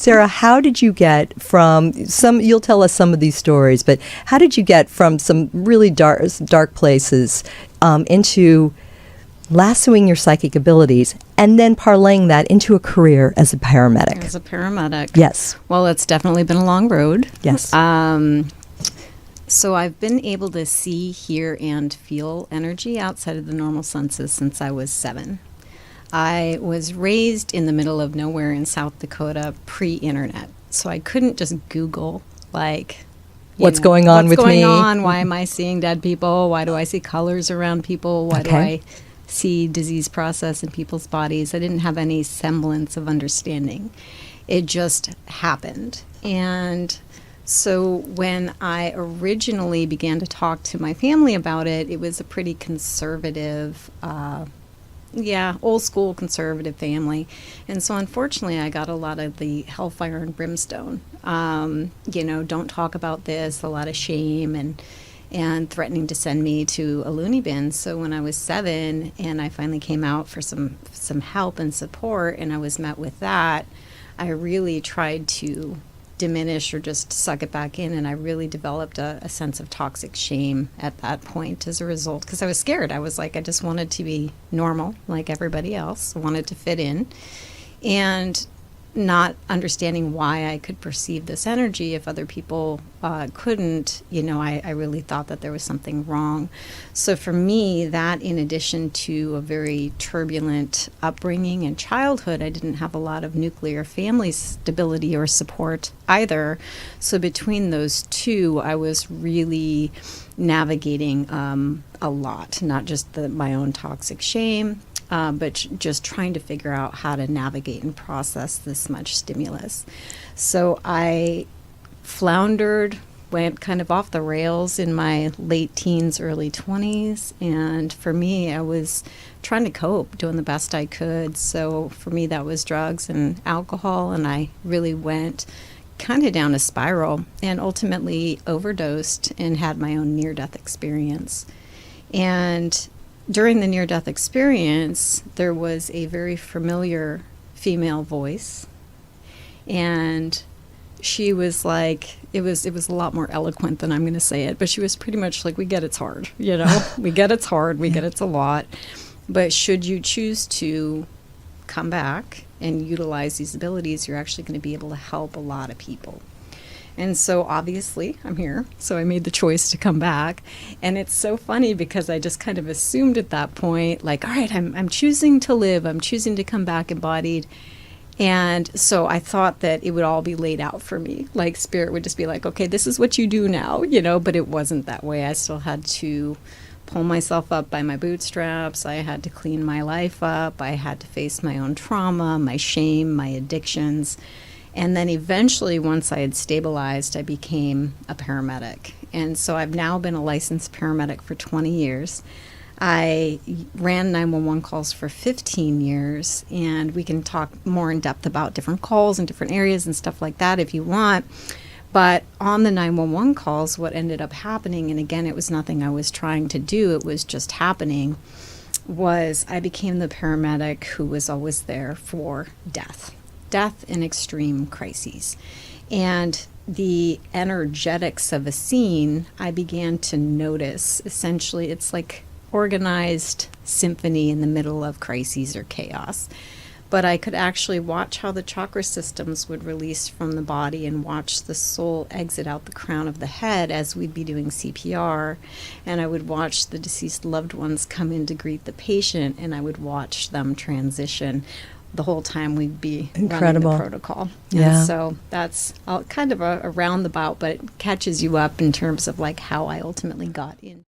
Sarah, how did you get from you'll tell us some of these stories, but how did you get from some really dark places into lassoing your psychic abilities and then parlaying that into a career as a paramedic? As a paramedic. Yes. Well, it's definitely been a long road. Yes. So I've been able to see, hear, and feel energy outside of the normal senses since I was 7. I was raised in the middle of nowhere in South Dakota, pre-internet. So I couldn't just Google, what's going on with me? What's going on? Why am I seeing dead people? Why do I see colors around people? Why do I see disease process in people's bodies? I didn't have any semblance of understanding. It just happened. And so when I originally began to talk to my family about it, it was a pretty conservative, old school conservative family. And so unfortunately, I got a lot of the hellfire and brimstone. Don't talk about this, a lot of shame and threatening to send me to a loony bin. So when I was 7 and I finally came out for some help and support and I was met with that, I really tried to diminish or just suck it back in, and I really developed a sense of toxic shame at that point as a result, because I was scared. I was like, I just wanted to be normal like everybody else. I wanted to fit in, and not understanding why I could perceive this energy if other people couldn't, I really thought that there was something wrong. So for me, that in addition to a very turbulent upbringing and childhood, I didn't have a lot of nuclear family stability or support either. So between those two, I was really navigating a lot, not just my own toxic shame, but just trying to figure out how to navigate and process this much stimulus. So I floundered, went kind of off the rails in my late teens, early 20s. And for me, I was trying to cope, doing the best I could. So for me, that was drugs and alcohol. And I really went kind of down a spiral and ultimately overdosed and had my own near-death experience. And during the near-death experience, there was a very familiar female voice, and she was like, it was a lot more eloquent than I'm going to say it, but she was pretty much like, we get it's hard, we get it's hard, we get it's a lot, but should you choose to come back and utilize these abilities, you're actually going to be able to help a lot of people. And so obviously I'm here, so I made the choice to come back. And it's so funny because I just kind of assumed at that point, like, all right, I'm choosing to live, I'm choosing to come back embodied. And so I thought that it would all be laid out for me. Like Spirit would just be like, okay, this is what you do now, but it wasn't that way. I still had to pull myself up by my bootstraps. I had to clean my life up. I had to face my own trauma, my shame, my addictions. And then eventually, once I had stabilized, I became a paramedic. And so I've now been a licensed paramedic for 20 years. I ran 911 calls for 15 years, and we can talk more in depth about different calls and different areas and stuff like that if you want. But on the 911 calls, what ended up happening, and again, it was nothing I was trying to do, it was just happening, was I became the paramedic who was always there for death and extreme crises. And the energetics of a scene, I began to notice. Essentially, it's like organized symphony in the middle of crises or chaos. But I could actually watch how the chakra systems would release from the body and watch the soul exit out the crown of the head as we'd be doing CPR. And I would watch the deceased loved ones come in to greet the patient, and I would watch them transition. The whole time we'd be running the protocol. Yeah. And so that's kind of a roundabout, but it catches you up in terms of like how I ultimately got in.